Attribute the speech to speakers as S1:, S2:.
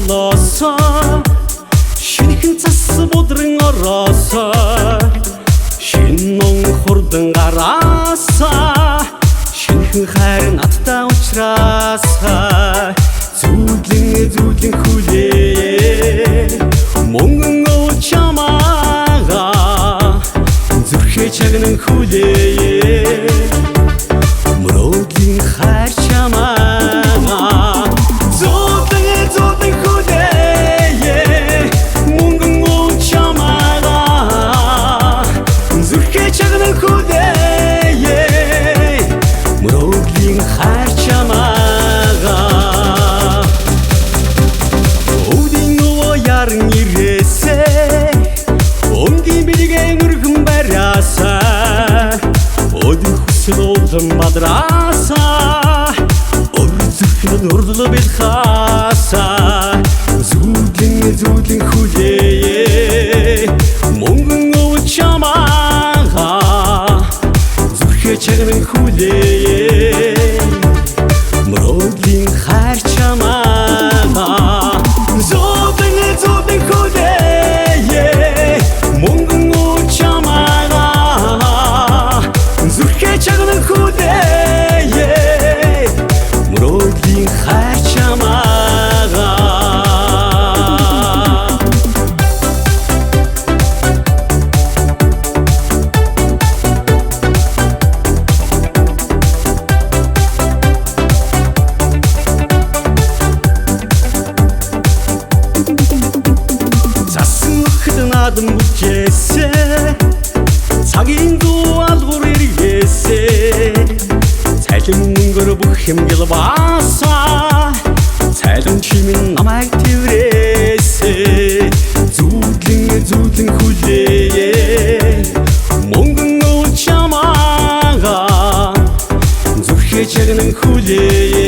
S1: болоосоо шинэхэн цас будран ороосоо шинэн хурдан гараасаа шинэхэн хайр надтай уулзраасаа зүүдлэн хүлээ мөнгөн чамаага зүрхээ чагнан хүлээ мөрөөдлийн хайр чамаага зүүдлэн хүлээ мөнгөн чамаага зүрхээ чагнан хүлээ мөрөөдлийн хайр чамаага яран ирээсээ өнгийн бэлгэн өргөн бараасаа өдөр хүсэл улам мадраасаа өрзөхнө нурло билхаасаа зүүдлэн хүлээ мөнгөн чамаага зүрхээ чагнан хүлээ мөрөөдлийн хайр чамаага зүүдлэн хүлээ мөнгөн чамаага зүрхээ чагнан хүлээ мөрөөдлийн хайр чамаага надад бүжээсээ цагийн дуу алгуур иргээсээ цайлан өнгөр бүх юм гэлбаасаа цайлан чимэн намайг тэрээсээ зүүдлэн хүлээ мөнгөн чамаага зүрхээ чагнан хүлээ